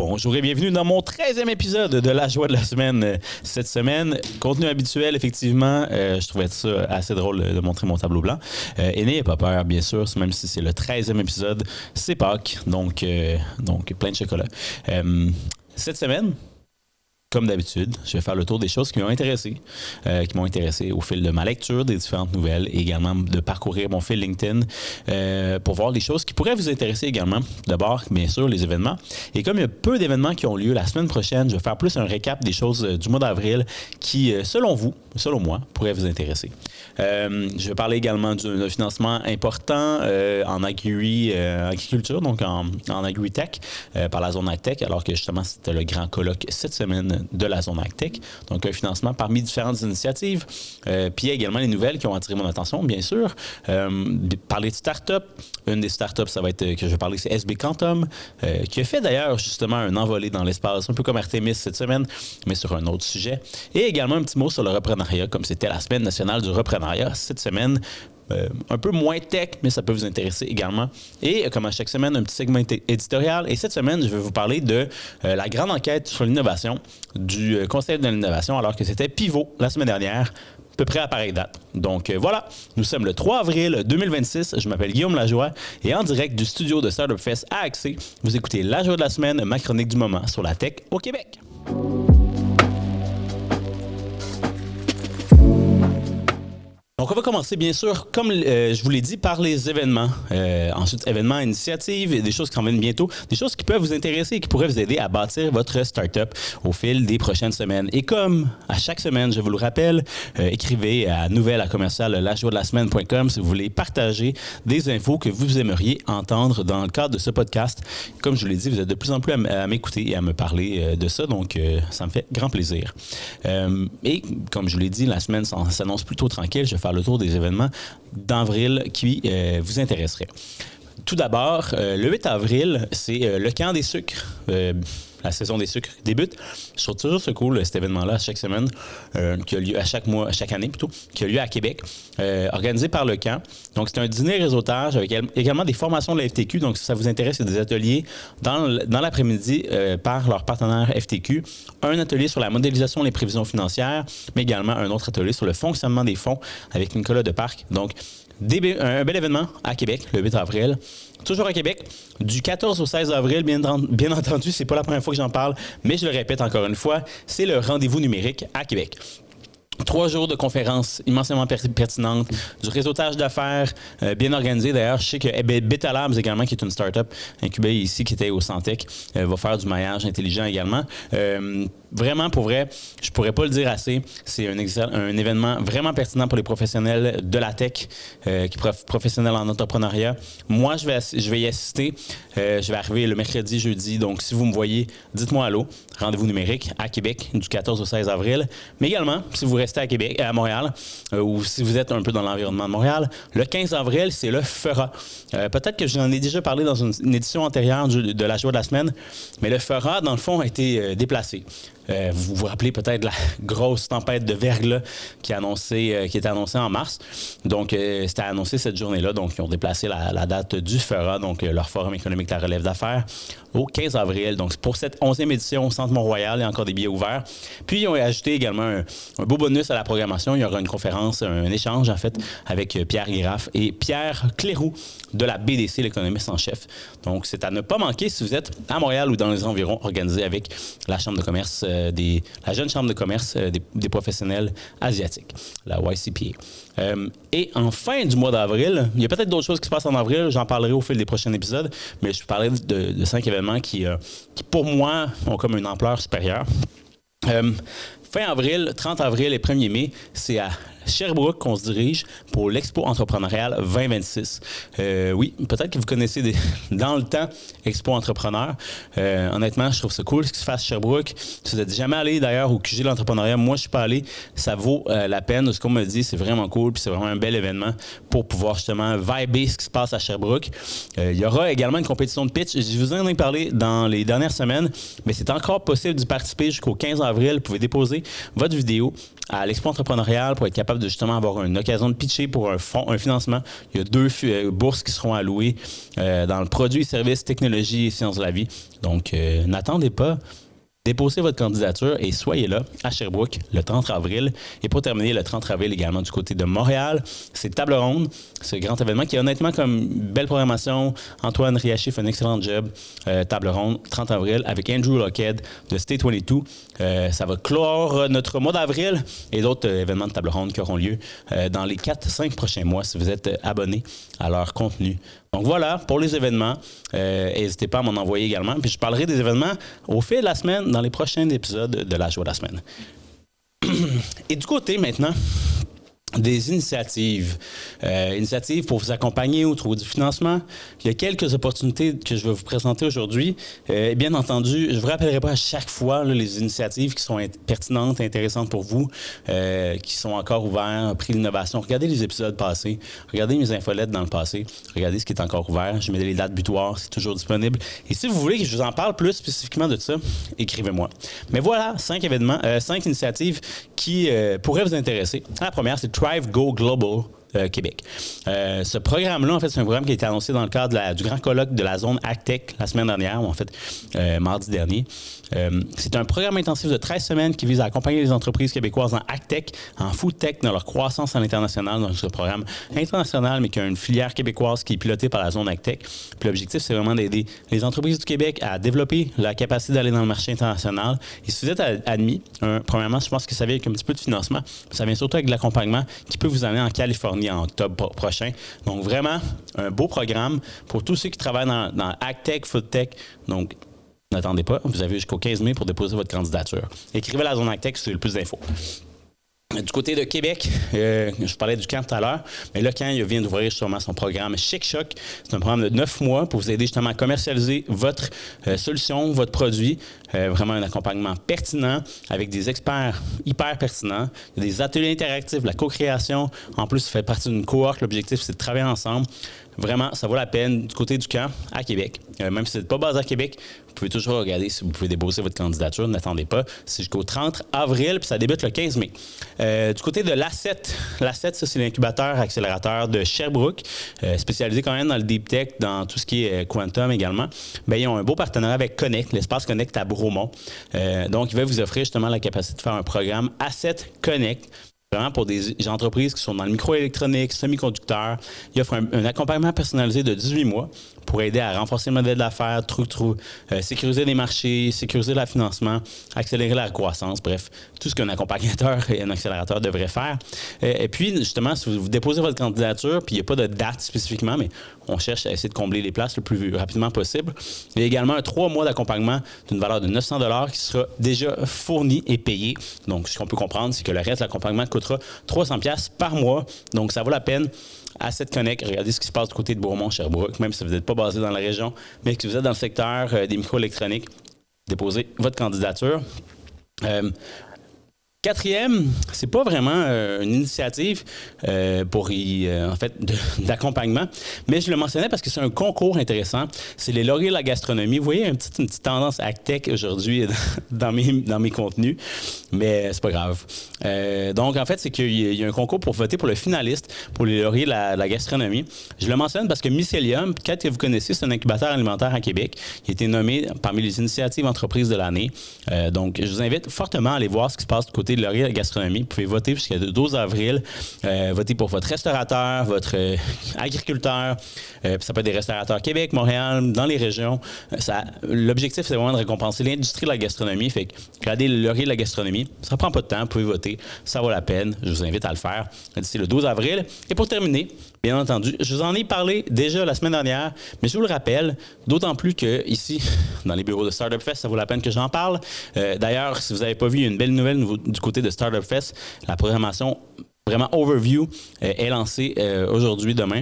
Bonjour et bienvenue dans mon 13e épisode de La Joie de la semaine. Cette semaine, contenu habituel, effectivement, je trouvais ça assez drôle de montrer mon tableau blanc. Et n'ayez pas peur, bien sûr, même si c'est le 13e épisode, c'est Pâques, donc plein de chocolat. Cette semaine, comme d'habitude, je vais faire le tour des choses qui m'ont intéressé au fil de ma lecture des différentes nouvelles et également de parcourir mon fil LinkedIn pour voir les choses qui pourraient vous intéresser également. D'abord, bien sûr, les événements. Et comme il y a peu d'événements qui ont lieu la semaine prochaine, je vais faire plus un récap des choses du mois d'avril qui, selon moi, pourraient vous intéresser. Je vais parler également d'un financement important en agriculture, donc en agri-tech, par la zone AgTech, alors que justement, c'était le grand colloque cette semaine de la zone AgTech. Donc, un financement parmi différentes initiatives. Puis, il y a également les nouvelles qui ont attiré mon attention, bien sûr. Parler de start-up. Une des start-up, ça va être que je vais parler, c'est SB Quantum, qui a fait d'ailleurs justement un envolé dans l'espace, un peu comme Artemis cette semaine, mais sur un autre sujet. Et également un petit mot sur le reprenariat, comme c'était la semaine nationale du reprenariat cette semaine. Un peu moins tech, mais ça peut vous intéresser également. Et comme à chaque semaine, un petit segment éditorial. Et cette semaine, je vais vous parler de la grande enquête sur l'innovation du Conseil de l'innovation, alors que c'était pivot la semaine dernière, à peu près à pareille date. Donc voilà, nous sommes le 3 avril 2026. Je m'appelle Guillaume Lajoie et en direct du studio de Startup Fest à Axé, vous écoutez La Joie de la semaine, ma chronique du moment sur la tech au Québec. Donc, on va commencer, bien sûr, comme je vous l'ai dit, par les événements. Ensuite, événements, initiatives, des choses qui s'en viennent bientôt, des choses qui peuvent vous intéresser et qui pourraient vous aider à bâtir votre start-up au fil des prochaines semaines. Et comme à chaque semaine, je vous le rappelle, écrivez à nouvelle@lajoiedelasemaine.com si vous voulez partager des infos que vous aimeriez entendre dans le cadre de ce podcast. Comme je vous l'ai dit, vous êtes de plus en plus à m'écouter et à me parler de ça, donc ça me fait grand plaisir. Et comme je vous l'ai dit, la semaine s'annonce plutôt tranquille. Je vais faire le tour des événements d'avril qui vous intéresseraient. Tout d'abord, le 8 avril, c'est le camp des sucres. La saison des sucres débute. Je trouve toujours ça cool, cet événement-là, chaque semaine, qui a lieu chaque année plutôt, qui a lieu à Québec, organisé par le camp. Donc, c'est un dîner réseautage avec également des formations de la FTQ. Donc, si ça vous intéresse, il y a des ateliers dans l'après-midi par leur partenaire FTQ. Un atelier sur la modélisation des prévisions financières, mais également un autre atelier sur le fonctionnement des fonds avec Nicolas Deparc. Donc, un bel événement à Québec, le 8 avril. Toujours à Québec, du 14 au 16 avril, bien entendu, c'est pas la première fois que j'en parle, mais je le répète encore une fois, c'est le rendez-vous numérique à Québec. 3 jours de conférences immensément pertinentes, du réseautage d'affaires bien organisé. D'ailleurs, je sais que Beta Labs également, qui est une start-up incubée ici, qui était au Santec, va faire du maillage intelligent également. Vraiment, pour vrai, je pourrais pas le dire assez. C'est un événement vraiment pertinent pour les professionnels de la tech, professionnels en entrepreneuriat. Moi, je vais y assister. Je vais arriver le mercredi, jeudi. Donc, si vous me voyez, dites-moi allô. Rendez-vous numérique à Québec du 14 au 16 avril. Mais également, si vous restez à Montréal, ou si vous êtes un peu dans l'environnement de Montréal, le 15 avril, c'est le FERA. Peut-être que j'en ai déjà parlé dans une édition antérieure de La Joie de la semaine, mais le FERA, dans le fond, a été déplacé. Vous vous rappelez peut-être la grosse tempête de verglas qui était annoncée en mars. Donc, c'était annoncé cette journée-là. Donc, ils ont déplacé la date du FERA, donc leur Forum économique de la relève d'affaires, au 15 avril. Donc, pour cette 11e édition au Centre Mont-Royal, il y a encore des billets ouverts. Puis, ils ont ajouté également un beau bonus à la programmation. Il y aura une conférence, un échange, en fait, avec Pierre Guiraff et Pierre Cléroux de la BDC, l'économiste en chef. Donc, c'est à ne pas manquer si vous êtes à Montréal ou dans les environs, organisé avec la Chambre de commerce la jeune chambre de commerce des professionnels asiatiques, la YCPA. Et en fin du mois d'avril, il y a peut-être d'autres choses qui se passent en avril, j'en parlerai au fil des prochains épisodes, mais je parlais de 5 événements qui, pour moi, ont comme une ampleur supérieure. Fin avril, 30 avril et 1er mai, c'est à Sherbrooke qu'on se dirige pour l'Expo entrepreneuriale 2026. Oui, peut-être que vous connaissez dans le temps Expo Entrepreneur. Honnêtement, je trouve ça cool ce qui se passe à Sherbrooke. Si vous n'êtes jamais allé d'ailleurs au QG de l'entrepreneuriat, moi je suis pas allé, ça vaut la peine. Ce qu'on me dit, c'est vraiment cool, puis c'est vraiment un bel événement pour pouvoir justement vibrer ce qui se passe à Sherbrooke. Il y aura également une compétition de pitch. Je vous en ai parlé dans les dernières semaines, mais c'est encore possible d'y participer jusqu'au 15 avril. Vous pouvez déposer votre vidéo à l'Expo entrepreneuriale pour être capable capable de justement avoir une occasion de pitcher pour un financement. Il y a 2 bourses qui seront allouées dans le produit, services, technologie et sciences de la vie. Donc, n'attendez pas. Déposez votre candidature et soyez là à Sherbrooke le 30 avril. Et pour terminer, le 30 avril également du côté de Montréal, c'est Table ronde, ce grand événement qui est honnêtement comme belle programmation. Antoine Riachi fait un excellent job. Table ronde, 30 avril, avec Andrew Lockhead de State 22. Ça va clore notre mois d'avril et d'autres événements de table ronde qui auront lieu dans les 4-5 prochains mois si vous êtes abonné à leur contenu. Donc voilà pour les événements. N'hésitez pas à m'en envoyer également. Puis je parlerai des événements au fil de la semaine dans les prochains épisodes de La Joie de la semaine. Et du côté maintenant des initiatives. Initiatives pour vous accompagner au trouver du financement. Il y a quelques opportunités que je vais vous présenter aujourd'hui. Bien entendu, je ne vous rappellerai pas à chaque fois là, les initiatives qui sont pertinentes, intéressantes pour vous, qui sont encore ouvertes, prix d'innovation. Regardez les épisodes passés, regardez mes infolettes dans le passé, regardez ce qui est encore ouvert. Je mets les dates butoirs, c'est toujours disponible. Et si vous voulez que je vous en parle plus spécifiquement de ça, écrivez-moi. Mais voilà, 5 initiatives qui pourraient vous intéresser. La première, c'est Thrive Go Global Québec. Ce programme-là, en fait, c'est un programme qui a été annoncé dans le cadre du grand colloque de la zone AgTech la semaine dernière, ou en fait, mardi dernier. C'est un programme intensif de 13 semaines qui vise à accompagner les entreprises québécoises en AgTech, en foodtech, dans leur croissance à l'international, dans ce programme international, mais qui a une filière québécoise qui est pilotée par la zone AgTech. Puis l'objectif, c'est vraiment d'aider les entreprises du Québec à développer la capacité d'aller dans le marché international. Et si vous êtes admis, premièrement, je pense que ça vient avec un petit peu de financement, mais ça vient surtout avec de l'accompagnement qui peut vous amener en Californie en octobre prochain. Donc, vraiment, un beau programme pour tous ceux qui travaillent dans AgTech, Foodtech. Donc, n'attendez pas, vous avez jusqu'au 15 mai pour déposer votre candidature. Écrivez à la zone AgTech si vous avez le plus d'infos. Du côté de Québec, je parlais du camp tout à l'heure, mais là, quand il vient d'ouvrir justement son programme Chic Choc, c'est un programme de 9 mois pour vous aider justement à commercialiser votre solution, votre produit. Vraiment un accompagnement pertinent avec des experts hyper pertinents. Il y a des ateliers interactifs, de la co-création. En plus, ça fait partie d'une cohorte. L'objectif, c'est de travailler ensemble. Vraiment, ça vaut la peine du côté du camp à Québec. Même si vous n'êtes pas basé à Québec, vous pouvez toujours regarder si vous pouvez déposer votre candidature. N'attendez pas. C'est jusqu'au 30 avril, puis ça débute le 15 mai. Du côté de l'Asset, ça, c'est l'incubateur accélérateur de Sherbrooke, spécialisé quand même dans le deep tech, dans tout ce qui est quantum également. Bien, ils ont un beau partenariat avec Connect, l'espace Connect à Bromont. Donc, ils veulent vous offrir justement la capacité de faire un programme Asset Connect. Vraiment pour des entreprises qui sont dans le microélectronique, semi-conducteurs. Il offre un accompagnement personnalisé de 18 mois pour aider à renforcer le modèle d'affaires, sécuriser les marchés, sécuriser le financement, accélérer la croissance, bref, tout ce qu'un accompagnateur et un accélérateur devraient faire. Et puis, justement, si vous déposez votre candidature, puis il n'y a pas de date spécifiquement, mais on cherche à essayer de combler les places le plus rapidement possible. Il y a également un 3 mois d'accompagnement d'une valeur de 900 $ qui sera déjà fourni et payé. Donc, ce qu'on peut comprendre, c'est que le reste de l'accompagnement coûtera 300 $ par mois. Donc, ça vaut la peine. Asset Connect, regardez ce qui se passe du côté de Bourmont, Sherbrooke, même si vous n'êtes pas basé dans la région, mais que vous êtes dans le secteur des microélectroniques, déposez votre candidature. Quatrième, c'est pas vraiment une initiative d'accompagnement, mais je le mentionnais parce que c'est un concours intéressant. C'est les lauriers de la gastronomie. Vous voyez une petite tendance AgTech aujourd'hui dans mes contenus, mais c'est pas grave. Donc, en fait, c'est qu'il y a un concours pour voter pour le finaliste pour les lauriers de la gastronomie. Je le mentionne parce que Mycelium, peut-être que vous connaissez, c'est un incubateur alimentaire à Québec qui a été nommé parmi les initiatives entreprises de l'année. Donc, je vous invite fortement à aller voir ce qui se passe du côté de laurier de la gastronomie. Vous pouvez voter jusqu'à le 12 avril. Voter pour votre restaurateur, votre agriculteur. Ça peut être des restaurateurs Québec, Montréal, dans les régions. L'objectif, c'est vraiment de récompenser l'industrie de la gastronomie. Fait que regardez le laurier de la gastronomie. Ça prend pas de temps. Vous pouvez voter. Ça vaut la peine. Je vous invite à le faire d'ici le 12 avril. Et pour terminer, bien entendu, je vous en ai parlé déjà la semaine dernière, mais je vous le rappelle, d'autant plus que ici, dans les bureaux de Startup Fest, ça vaut la peine que j'en parle. D'ailleurs, si vous n'avez pas vu, il y a une belle nouvelle du côté de Startup Fest. La programmation vraiment overview est lancée aujourd'hui, demain.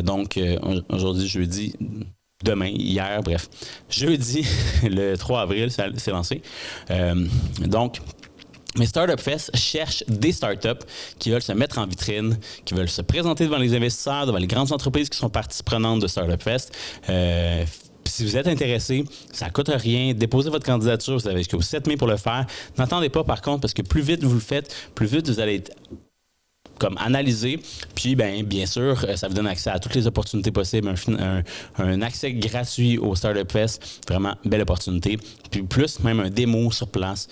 Donc, aujourd'hui, jeudi, demain, hier, bref. Jeudi, le 3 avril, c'est lancé. Mais Startup Fest cherche des startups qui veulent se mettre en vitrine, qui veulent se présenter devant les investisseurs, devant les grandes entreprises qui sont parties prenantes de Startup Fest. Si vous êtes intéressé, ça ne coûte rien. Déposez votre candidature. Vous avez jusqu'au 7 mai pour le faire. N'attendez pas, par contre, parce que plus vite vous le faites, plus vite vous allez être comme analyser. Puis, bien sûr, ça vous donne accès à toutes les opportunités possibles, un accès gratuit au Startup Fest. Vraiment, belle opportunité. Puis plus, même un démo sur place.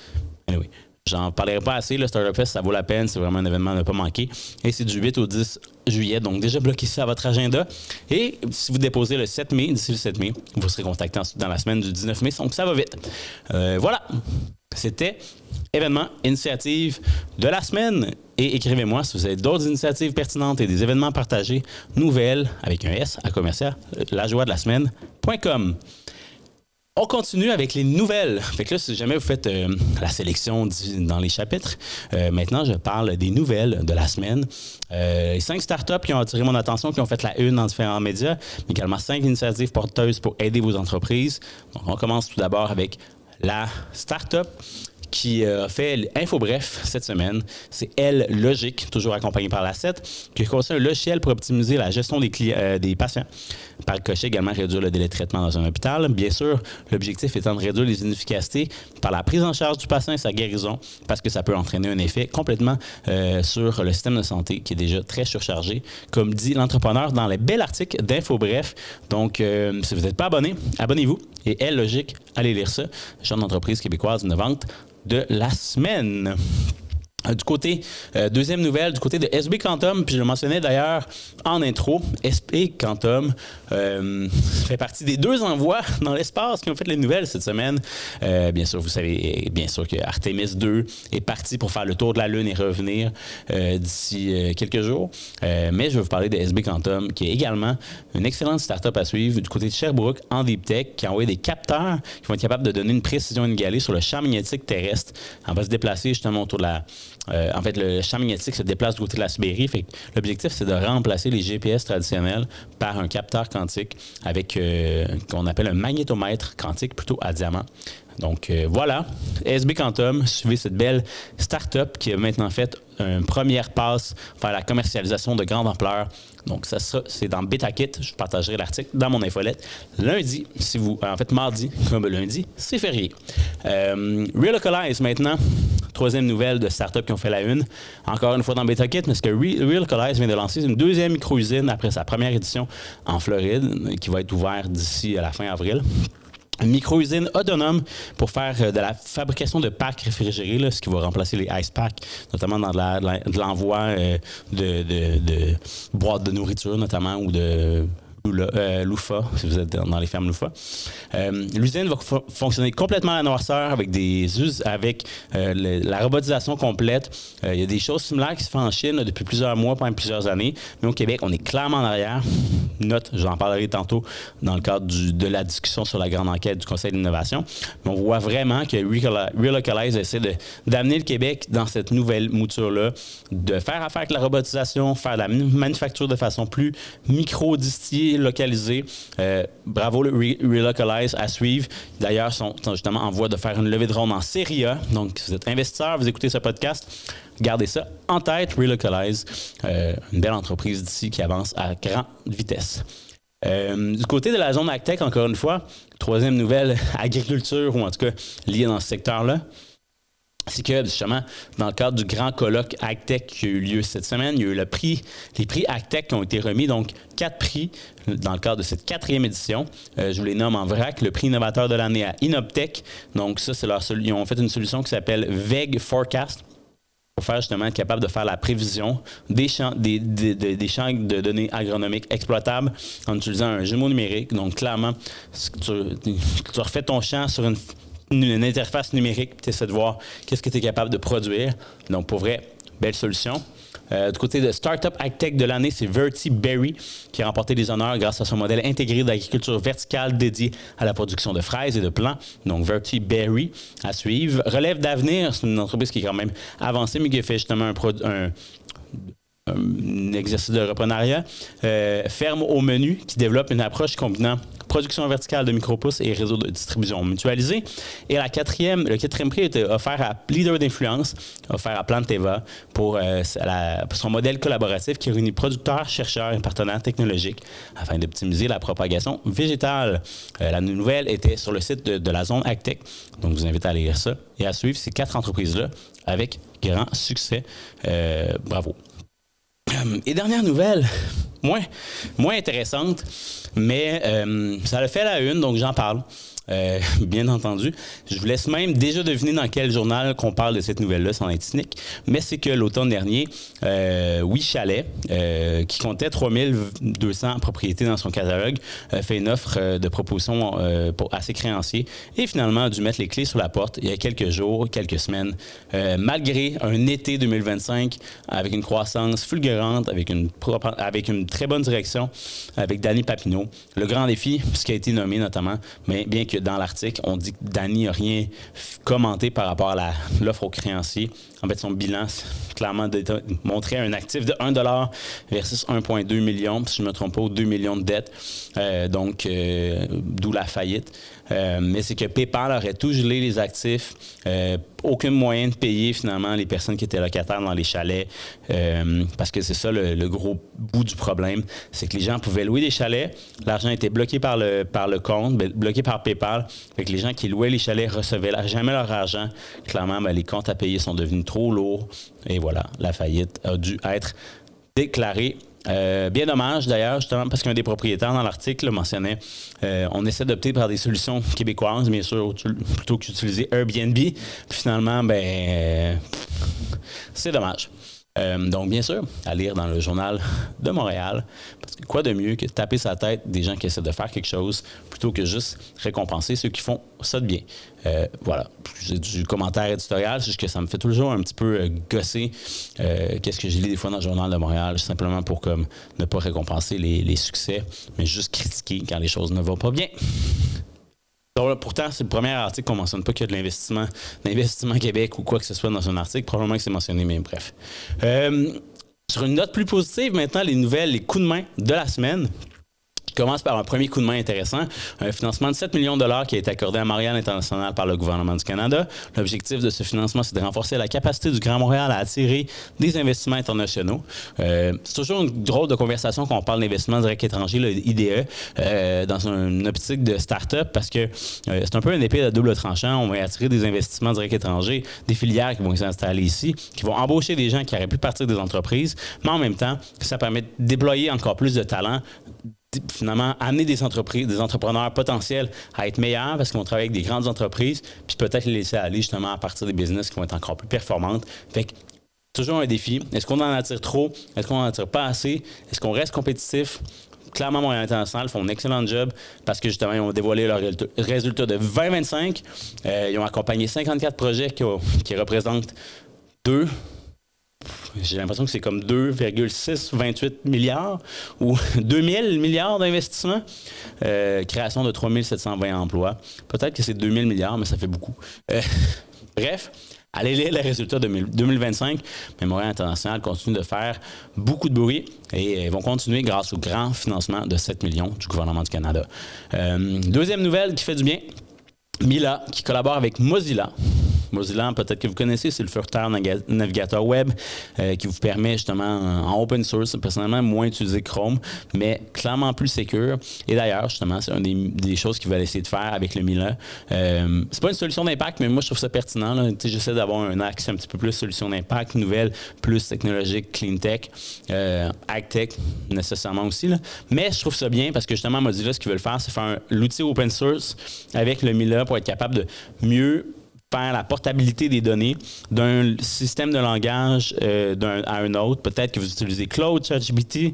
Anyway, j'en parlerai pas assez. Le Startup Fest, ça vaut la peine. C'est vraiment un événement à ne pas manquer. Et c'est du 8 au 10 juillet. Donc, déjà bloquez ça à votre agenda. Et si vous déposez le 7 mai, d'ici le 7 mai, vous serez contacté ensuite dans la semaine du 19 mai. Donc, ça va vite. Voilà. C'était événement, initiative de la semaine. Et écrivez-moi si vous avez d'autres initiatives pertinentes et des événements partagés, nouvelles, avec un S, à commercial, lajoiedelasemaine.com. On continue avec les nouvelles. Fait que là, si jamais vous faites la sélection dans les chapitres, maintenant, je parle des nouvelles de la semaine. 5 startups qui ont attiré mon attention, qui ont fait la une dans différents médias, mais également 5 initiatives porteuses pour aider vos entreprises. Donc, on commence tout d'abord avec la startup qui a fait InfoBref cette semaine. C'est L-Logic, toujours accompagné par la 7, qui a conçu un logiciel pour optimiser la gestion des patients. Par ricochet, également réduire le délai de traitement dans un hôpital. Bien sûr, l'objectif étant de réduire les inefficacités par la prise en charge du patient et sa guérison, parce que ça peut entraîner un effet complètement sur le système de santé qui est déjà très surchargé, comme dit l'entrepreneur dans le bel article d'InfoBref. Donc, si vous n'êtes pas abonné, abonnez-vous. Et L-Logic, allez lire ça. Jeune d'entreprise québécoise de vente de la semaine. Du côté, deuxième nouvelle, du côté de SB Quantum, puis je le mentionnais d'ailleurs en intro, SB Quantum fait partie des 2 envois dans l'espace qui ont fait les nouvelles cette semaine. Bien sûr, vous savez, bien sûr que Artemis 2 est parti pour faire le tour de la Lune et revenir d'ici quelques jours. Mais je vais vous parler de SB Quantum, qui est également une excellente startup à suivre du côté de Sherbrooke en Deep Tech, qui a envoyé des capteurs qui vont être capables de donner une précision inégalée sur le champ magnétique terrestre. On va se déplacer justement autour de la... en fait, le champ magnétique se déplace du côté de la Sibérie. Fait que l'objectif, c'est de remplacer les GPS traditionnels par un capteur quantique avec qu'on appelle un magnétomètre quantique, plutôt à diamant. Donc voilà, SB Quantum, suivez cette belle start-up qui a maintenant fait une première passe vers la commercialisation de grande ampleur. Donc ça c'est dans BetaKit. Je partagerai l'article dans mon infolette lundi, en fait mardi, comme lundi, c'est férié. Relocalize maintenant. 3e nouvelle de start-up qui ont fait la une. Encore une fois dans BetaKit, parce que Relocalize vient de lancer une 2e micro-usine après sa première édition en Floride, qui va être ouverte d'ici à la fin avril. Une micro-usine autonome pour faire de la fabrication de packs réfrigérés, là, ce qui va remplacer les ice packs, notamment dans de l'envoi de boîtes de nourriture, notamment, ou de Loufa, si vous êtes dans les fermes Loufa. L'usine va fonctionner complètement à la noirceur avec la robotisation complète. Il y a des choses similaires qui se font en Chine là, depuis plusieurs mois, pendant plusieurs années. Mais au Québec, on est clairement en arrière. Note, j'en parlerai tantôt dans le cadre de la discussion sur la grande enquête du Conseil d'innovation. Mais on voit vraiment que Relocalize essaie d'amener le Québec dans cette nouvelle mouture-là, de faire affaire avec la robotisation, faire de la manufacture de façon plus micro-distillée, localisée. Bravo le Relocalize à suivre. D'ailleurs, sont justement en voie de faire une levée de ronde en série A. Donc, si vous êtes investisseur, vous écoutez ce podcast, gardez ça en tête. Relocalize, une belle entreprise d'ici qui avance à grande vitesse. Du côté de la zone AgTech, encore une fois, 3e nouvelle, agriculture, ou en tout cas liée dans ce secteur-là. C'est que, justement, dans le cadre du grand colloque AgTech qui a eu lieu cette semaine, il y a eu les prix AgTech qui ont été remis, donc 4 prix dans le cadre de cette 4e édition. Je vous les nomme en vrac. Le prix innovateur de l'année à Inoptech. Donc ça, ils ont fait une solution qui s'appelle VEG Forecast pour faire justement être capable de faire la prévision des champs de données agronomiques exploitables en utilisant un jumeau numérique. Donc clairement, tu refais ton champ sur une interface numérique, puis tu essaies de voir qu'est-ce que tu es capable de produire. Donc, pour vrai, belle solution. Du côté de Startup AgTech de l'année, c'est Vertiberry qui a remporté les honneurs grâce à son modèle intégré d'agriculture verticale dédié à la production de fraises et de plants. Donc, Vertiberry à suivre. Relève d'avenir, c'est une entreprise qui est quand même avancée, mais qui a fait justement un exercice de reprenariat. Ferme au menu qui développe une approche combinant production verticale de micro-pousses et réseau de distribution mutualisé. Et le quatrième prix était offert à Leader d'influence, offert à Planteva pour son modèle collaboratif qui réunit producteurs, chercheurs et partenaires technologiques afin d'optimiser la propagation végétale. La nouvelle était sur le site de la zone AgTech. Donc, je vous invite à aller lire ça et à suivre ces 4 entreprises-là avec grand succès. Bravo. Et dernière nouvelle, moins intéressante, mais ça a fait la une, donc j'en parle. Bien entendu. Je vous laisse même déjà deviner dans quel journal qu'on parle de cette nouvelle-là, sans être cynique. Mais c'est que l'automne dernier, Oui Chalet, qui comptait 3200 propriétés dans son catalogue, fait une offre de proposition à ses créanciers et finalement a dû mettre les clés sur la porte il y a quelques jours, quelques semaines. Malgré un été 2025 avec une croissance fulgurante, avec une très bonne direction, avec Danny Papineau. Le grand défi, ce qui a été nommé notamment, mais bien que dans l'article, on dit que Danny n'a rien commenté par rapport à l'offre aux créanciers. En fait, son bilan, clairement, montrait un actif de 1 $ versus 1,2 million, si je ne me trompe pas, ou 2 millions de dettes. D'où la faillite. Mais c'est que PayPal aurait tout gelé les actifs. Aucun moyen de payer, finalement, les personnes qui étaient locataires dans les chalets. Parce que c'est ça le gros bout du problème. C'est que les gens pouvaient louer des chalets. L'argent était bloqué par le compte, bloqué par PayPal. Fait que les gens qui louaient les chalets recevaient jamais leur argent. Clairement, les comptes à payer sont devenus trop lourds. Et voilà, la faillite a dû être déclarée. Bien dommage d'ailleurs, justement, parce qu'un des propriétaires dans l'article mentionnait on essaie d'opter par des solutions québécoises, bien sûr, plutôt qu'utiliser Airbnb. Puis finalement, c'est dommage. Donc, bien sûr, à lire dans le Journal de Montréal, parce que quoi de mieux que taper sa tête des gens qui essaient de faire quelque chose plutôt que juste récompenser ceux qui font ça de bien. Voilà, j'ai du commentaire éditorial, c'est juste que ça me fait toujours un petit peu gosser qu'est-ce que j'ai lu des fois dans le Journal de Montréal, simplement pour comme ne pas récompenser les succès, mais juste critiquer quand les choses ne vont pas bien. Donc, pourtant, c'est le premier article qu'on ne mentionne pas qu'il y a de l'Investissement Québec ou quoi que ce soit dans un article. Probablement que c'est mentionné, mais bref. Sur une note plus positive, maintenant, les coups de main de la semaine. Je commence par un premier coup de main intéressant, un financement de 7 millions de dollars qui a été accordé à Montréal International par le gouvernement du Canada. L'objectif de ce financement, c'est de renforcer la capacité du Grand Montréal à attirer des investissements internationaux. C'est toujours une drôle de conversation quand on parle d'investissement direct étranger, le IDE, dans une optique de start-up, parce que c'est un peu une épée à double tranchant. On va attirer des investissements directs étrangers, des filières qui vont s'installer ici, qui vont embaucher des gens qui auraient pu partir des entreprises, mais en même temps, ça permet de déployer encore plus de talents, finalement, amener des entrepreneurs potentiels à être meilleurs parce qu'ils vont travailler avec des grandes entreprises, puis peut-être les laisser aller justement à partir des business qui vont être encore plus performantes. Fait que, toujours un défi. Est-ce qu'on en attire trop? Est-ce qu'on en attire pas assez? Est-ce qu'on reste compétitif? Clairement, Montréal International font un excellent job parce que justement, ils ont dévoilé leurs résultats de 2025. Ils ont accompagné 54 projets qui représentent j'ai l'impression que c'est comme 2,628 milliards ou 2000 milliards d'investissements. Création de 3720 emplois. Peut-être que c'est 2000 milliards, mais ça fait beaucoup. Bref, allez lire les résultats de 2025. Mais Montréal International continue de faire beaucoup de bruit et vont continuer grâce au grand financement de 7 millions du gouvernement du Canada. Deuxième nouvelle qui fait du bien. Mila, qui collabore avec Mozilla. Mozilla, peut-être que vous connaissez, c'est le furteur navigateur web qui vous permet justement en open source, personnellement moins utiliser Chrome, mais clairement plus sécure. Et d'ailleurs, justement, c'est une des choses qu'ils veulent essayer de faire avec le Mila. C'est pas une solution d'impact, mais moi je trouve ça pertinent. J'essaie d'avoir un axe un petit peu plus solution d'impact, nouvelle, plus technologique, clean tech, ag-tech nécessairement aussi. Là. Mais je trouve ça bien parce que justement, Mozilla, ce qu'ils veulent faire, c'est faire l'outil open source avec le Mila pour être capable de mieux faire la portabilité des données d'un système de langage à un autre. Peut-être que vous utilisez Claude, ChatGPT,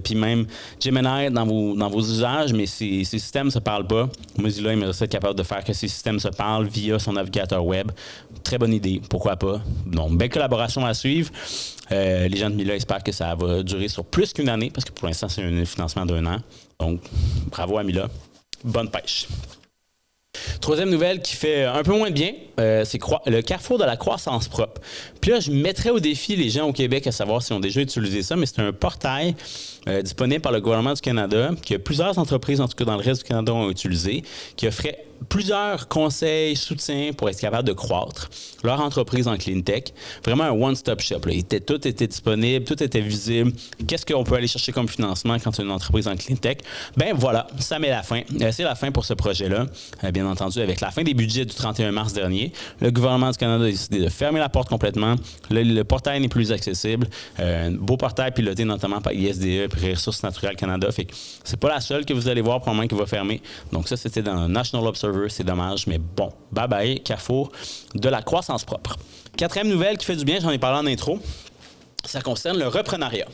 puis même Gemini dans vos usages, mais ces systèmes ne se parlent pas. Mozilla aimerait être capable de faire que ces systèmes se parlent via son navigateur web. Très bonne idée, pourquoi pas. Donc, belle collaboration à suivre. Les gens de Mila espèrent que ça va durer sur plus qu'une année, parce que pour l'instant, c'est un financement d'1 an. Donc, bravo à Mila. Bonne pêche. Troisième nouvelle qui fait un peu moins de bien, c'est le carrefour de la croissance propre. Puis là, je mettrais au défi les gens au Québec à savoir s'ils ont déjà utilisé ça, mais c'est un portail disponible par le gouvernement du Canada, que plusieurs entreprises, en tout cas dans le reste du Canada, ont utilisé, qui offrait plusieurs conseils, soutiens pour être capable de croître leur entreprise en clean tech. Vraiment un one-stop shop. Là. Tout était disponible, tout était visible. Qu'est-ce qu'on peut aller chercher comme financement quand on a une entreprise en clean tech? Ben voilà, ça met la fin. C'est la fin pour ce projet-là. Bien entendu, avec la fin des budgets du 31 mars dernier, le gouvernement du Canada a décidé de fermer la porte complètement. Le portail n'est plus accessible. Un beau portail piloté notamment par ISDE et Ressources naturelles Canada. Fait que c'est pas la seule que vous allez voir probablement qui va fermer. Donc ça, c'était dans le National Observer. C'est dommage, mais bon. Bye bye, Carrefour de la croissance propre. Quatrième nouvelle qui fait du bien, j'en ai parlé en intro. Ça concerne le reprenariat.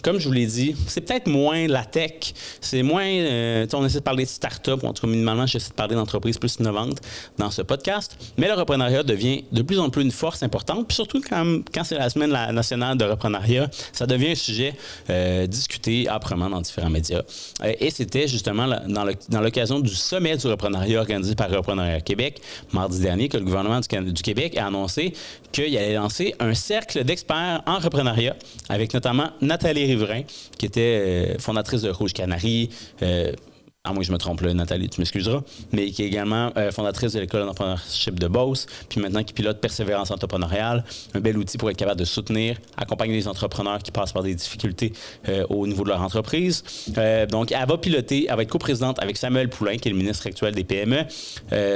Comme je vous l'ai dit, c'est peut-être moins la tech, c'est moins, on essaie de parler de start-up, ou en tout cas minimalement, j'essaie de parler d'entreprises plus innovantes dans ce podcast, mais le reprenariat devient de plus en plus une force importante, puis surtout quand c'est la semaine nationale de reprenariat, ça devient un sujet discuté âprement dans différents médias. Et c'était justement dans l'occasion du sommet du reprenariat organisé par Reprenariat Québec, mardi dernier, que le gouvernement du Québec a annoncé qu'il allait lancer un cercle d'experts en reprenariat, avec notamment Nathalie Riverain, qui était fondatrice de Rouge Canary, à moins que je me trompe là, Nathalie, tu m'excuseras, mais qui est également fondatrice de l'École d'entrepreneurship de Beauce, puis maintenant qui pilote Persévérance entrepreneuriale, un bel outil pour être capable de soutenir, accompagner les entrepreneurs qui passent par des difficultés au niveau de leur entreprise. Donc, elle va être coprésidente avec Samuel Poulain, qui est le ministre actuel des PME,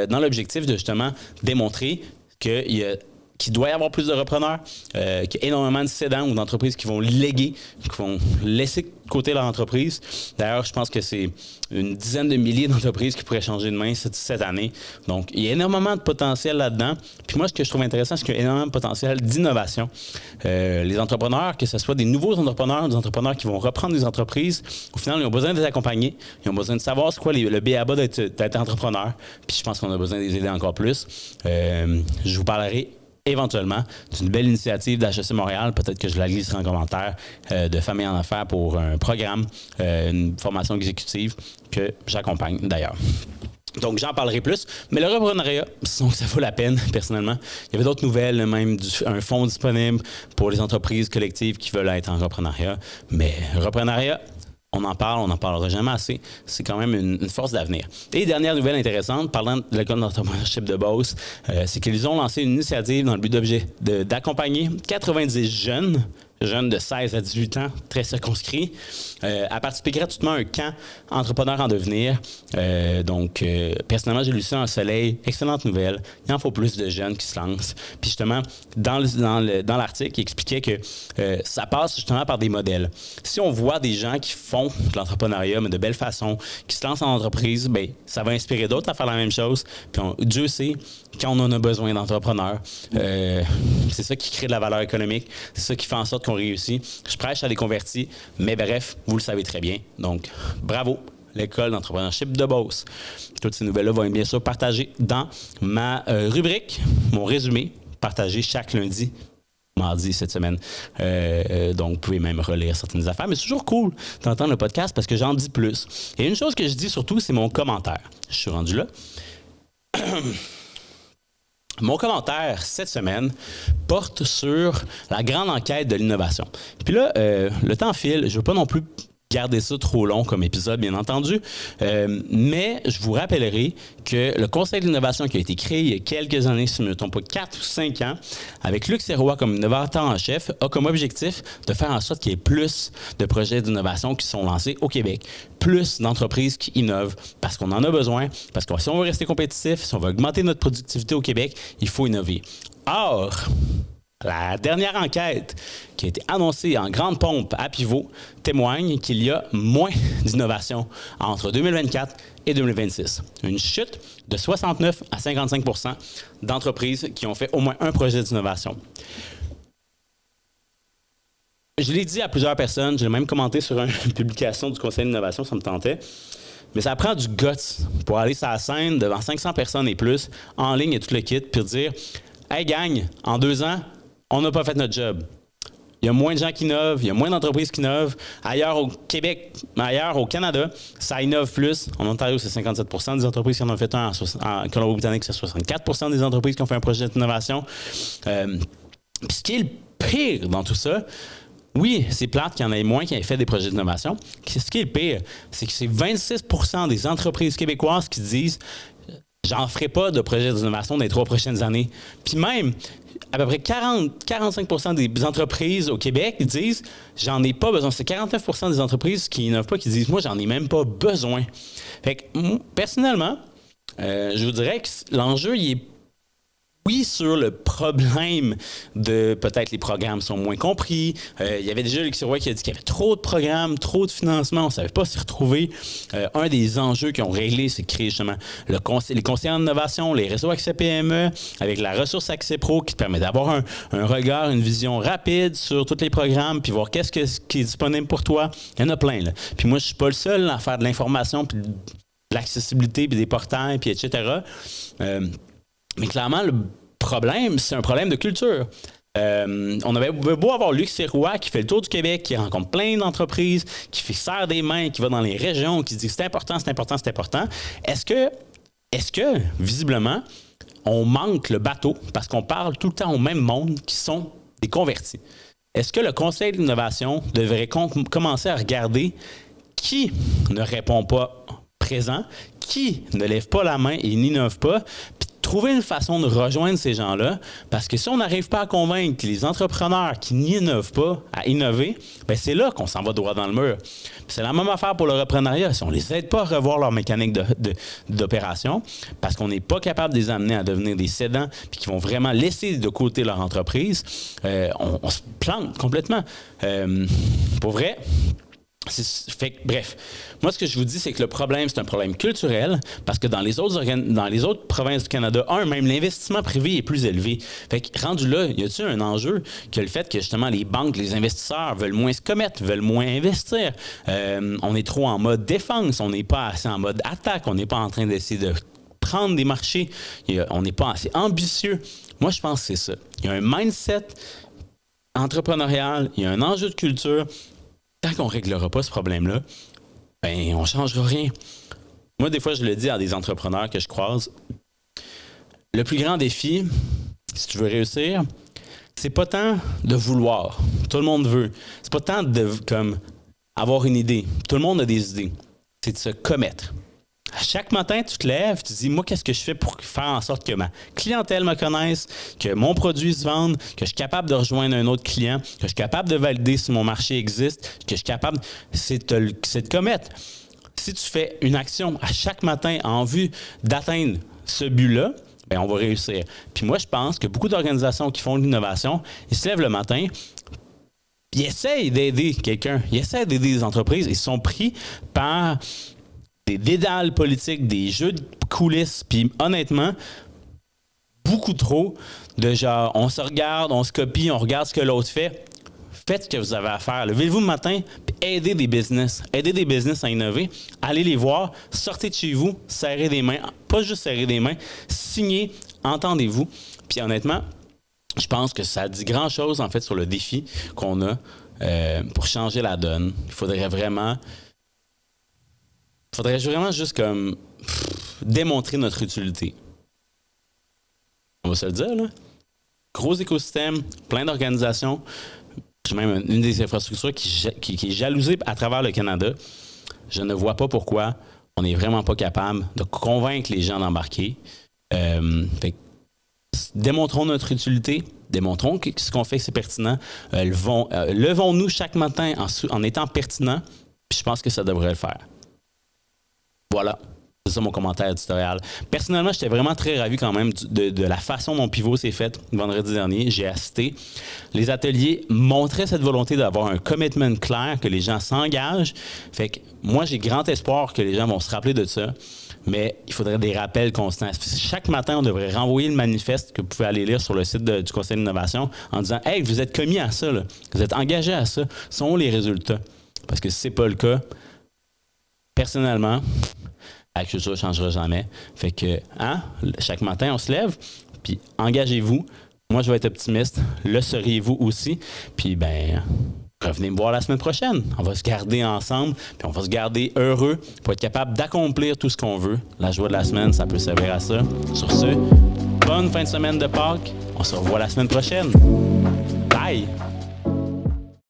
dans l'objectif de justement démontrer qu'il doit y avoir plus de repreneurs, qu'il y a énormément de cédants ou d'entreprises qui vont léguer, qui vont laisser de côté leur entreprise. D'ailleurs, je pense que c'est une dizaine de milliers d'entreprises qui pourraient changer de main cette année. Donc, il y a énormément de potentiel là-dedans. Puis moi, ce que je trouve intéressant, c'est qu'il y a énormément de potentiel d'innovation. Les entrepreneurs, que ce soit des nouveaux entrepreneurs, des entrepreneurs qui vont reprendre des entreprises, au final, ils ont besoin de les accompagner. Ils ont besoin de savoir c'est quoi le b.a.-ba d'être entrepreneur. Puis je pense qu'on a besoin de les aider encore plus. Je vous parlerai éventuellement d'une belle initiative d'HEC Montréal, peut-être que je la glisserai en commentaire, de Famille en affaires pour un programme, une formation exécutive que j'accompagne d'ailleurs. Donc, j'en parlerai plus. Mais le reprenariat, donc ça vaut la peine, personnellement. Il y avait d'autres nouvelles, même un fonds disponible pour les entreprises collectives qui veulent être en reprenariat. Mais reprenariat, on en parlera jamais assez. C'est quand même une force d'avenir. Et dernière nouvelle intéressante, parlant de l'École d'entrepreneurship de Beauce, c'est qu'ils ont lancé une initiative dans le but d'accompagner 90 jeunes de 16 à 18 ans, très circonscrits, à participer gratuitement à un camp entrepreneur en devenir. Personnellement, j'ai lu ça en soleil. Excellente nouvelle. Il en faut plus de jeunes qui se lancent. Puis justement, dans l'article, il expliquait que ça passe justement par des modèles. Si on voit des gens qui font de l'entrepreneuriat, mais de belle façon, qui se lancent en entreprise, bien, ça va inspirer d'autres à faire la même chose. Puis Dieu sait qu'on en a besoin d'entrepreneurs. C'est ça qui crée de la valeur économique. C'est ça qui fait en sorte qu'on réussit. Je prêche à des convertis, mais bref, vous le savez très bien. Donc, bravo, l'École d'entrepreneurship de Beauce. Toutes ces nouvelles-là vont être bien sûr partagées dans ma rubrique, mon résumé, partagé chaque lundi, mardi cette semaine. Donc, vous pouvez même relire certaines affaires, mais c'est toujours cool d'entendre le podcast parce que j'en dis plus. Et une chose que je dis surtout, c'est mon commentaire. Je suis rendu là. Mon commentaire cette semaine porte sur la grande enquête de l'innovation. Puis là, le temps file, je ne veux pas non plus garder ça trop long comme épisode, bien entendu, mais je vous rappellerai que le Conseil de l'innovation qui a été créé il y a quelques années, si je ne me trompe pas, 4 ou 5 ans, avec Luc Serrois comme innovateur en chef, a comme objectif de faire en sorte qu'il y ait plus de projets d'innovation qui sont lancés au Québec, plus d'entreprises qui innovent, parce qu'on en a besoin, parce que si on veut rester compétitif, si on veut augmenter notre productivité au Québec, il faut innover. Or, la dernière enquête qui a été annoncée en grande pompe à Pivot témoigne qu'il y a moins d'innovation entre 2024 et 2026. Une chute de 69 à 55 % d'entreprises qui ont fait au moins un projet d'innovation. Je l'ai dit à plusieurs personnes, j'ai même commenté sur une publication du Conseil d'innovation, ça me tentait. Mais ça prend du guts pour aller sur la scène devant 500 personnes et plus, en ligne et tout le kit, puis dire « Hey gang, en 2 ans, on n'a pas fait notre job. Il y a moins de gens qui innovent, il y a moins d'entreprises qui innovent. Ailleurs au Québec, ailleurs au Canada, ça innove plus. En Ontario, c'est 57 % des entreprises qui en ont fait un. En Colombie-Britannique, c'est 64 % des entreprises qui ont fait un projet d'innovation. Puis ce qui est le pire dans tout ça, oui, c'est plate qu'il y en ait moins qui aient fait des projets d'innovation. Ce qui est le pire, c'est que c'est 26 % des entreprises québécoises qui disent « J'en ferai pas de projet d'innovation dans les 3 prochaines années. » Puis même, à peu près 40-45% des entreprises au Québec disent « j'en ai pas besoin ». C'est 49% des entreprises qui n'innovent pas qui disent « moi, j'en ai même pas besoin ». Fait que, personnellement, je vous dirais que l'enjeu, il est oui, sur le problème de peut-être les programmes sont moins compris. Il y avait déjà Luc Sirois qui a dit qu'il y avait trop de programmes, trop de financement, on ne savait pas s'y retrouver. Un des enjeux qu'ils ont réglé, c'est de créer justement les conseillers en innovation, les réseaux Accès PME, avec la ressource Accès Pro qui te permet d'avoir un regard, une vision rapide sur tous les programmes, puis voir qu'est-ce qui est disponible pour toi. Il y en a plein, là. Puis moi, je ne suis pas le seul à faire de l'information, puis de l'accessibilité, puis des portails, puis etc. Mais clairement, le problème, c'est un problème de culture. On avait beau avoir Luc Sirois qui fait le tour du Québec, qui rencontre plein d'entreprises, qui fait serre des mains, qui va dans les régions, qui dit c'est important, c'est important, c'est important. Est-ce que, visiblement, on manque le bateau parce qu'on parle tout le temps au même monde qui sont des convertis? Est-ce que le Conseil de l'innovation devrait commencer à regarder qui ne répond pas présent, qui ne lève pas la main et n'innove pas, puis trouver une façon de rejoindre ces gens-là, parce que si on n'arrive pas à convaincre les entrepreneurs qui n'innovent pas à innover, bien c'est là qu'on s'en va droit dans le mur. Puis c'est la même affaire pour le reprenariat. Si on ne les aide pas à revoir leur mécanique d'opération, parce qu'on n'est pas capable de les amener à devenir des cédants, puis qui vont vraiment laisser de côté leur entreprise, on se plante complètement. Pour vrai, bref, moi ce que je vous dis, c'est que le problème, c'est un problème culturel parce que dans les autres provinces du Canada, même l'investissement privé est plus élevé. Fait que rendu là, y a-t-il un enjeu que le fait que justement les banques, les investisseurs veulent moins se commettre, veulent moins investir. On est trop en mode défense, on n'est pas assez en mode attaque, on n'est pas en train d'essayer de prendre des marchés, on n'est pas assez ambitieux. Moi, je pense que c'est ça. Il y a un mindset entrepreneurial, il y a un enjeu de culture. Tant qu'on ne réglera pas ce problème-là, ben on ne changera rien. Moi, des fois, je le dis à des entrepreneurs que je croise, le plus grand défi, si tu veux réussir, c'est pas tant de vouloir. Tout le monde veut. C'est pas tant de avoir une idée. Tout le monde a des idées. C'est de se commettre. À chaque matin, tu te lèves, tu te dis, moi, qu'est-ce que je fais pour faire en sorte que ma clientèle me connaisse, que mon produit se vende, que je suis capable de rejoindre un autre client, que je suis capable de valider si mon marché existe, que je suis capable, c'est de commettre. Si tu fais une action à chaque matin en vue d'atteindre ce but-là, bien, on va réussir. Puis moi, je pense que beaucoup d'organisations qui font de l'innovation, ils se lèvent le matin, ils essayent d'aider quelqu'un, ils essayent d'aider des entreprises, ils sont pris par des dédales politiques, des jeux de coulisses, puis honnêtement, beaucoup trop de genre, on se regarde, on se copie, on regarde ce que l'autre fait. Faites ce que vous avez à faire. Levez-vous le matin, puis aidez des business. Aidez des business à innover. Allez les voir, sortez de chez vous, serrez des mains. Pas juste serrer des mains, signez, entendez-vous. Puis honnêtement, je pense que ça dit grand-chose en fait sur le défi qu'on a pour changer la donne. Il faudrait vraiment juste comme démontrer notre utilité. On va se le dire, là. Gros écosystème, plein d'organisations. J'ai même une des infrastructures qui est jalousée à travers le Canada. Je ne vois pas pourquoi on n'est vraiment pas capable de convaincre les gens d'embarquer. Démontrons notre utilité, démontrons que ce qu'on fait c'est pertinent. Levons-nous chaque matin en étant pertinents, puis je pense que ça devrait le faire. Voilà, c'est ça mon commentaire éditorial. Personnellement, j'étais vraiment très ravi quand même de la façon dont Pivot s'est fait vendredi dernier. J'ai assisté. Les ateliers montraient cette volonté d'avoir un commitment clair, que les gens s'engagent. Fait que moi, j'ai grand espoir que les gens vont se rappeler de ça. Mais il faudrait des rappels constants. Chaque matin, on devrait renvoyer le manifeste que vous pouvez aller lire sur le site du Conseil d'innovation en disant « Hey, vous êtes commis à ça, là. Vous êtes engagés à ça. Sont où les résultats? » Parce que si ce n'est pas le cas, personnellement, la culture ne changera jamais. Fait que, chaque matin, on se lève, puis engagez-vous. Moi, je vais être optimiste. Le seriez-vous aussi. Puis, revenez me voir la semaine prochaine. On va se garder ensemble, puis on va se garder heureux pour être capable d'accomplir tout ce qu'on veut. La joie de la semaine, ça peut servir à ça. Sur ce, bonne fin de semaine de Pâques. On se revoit la semaine prochaine. Bye!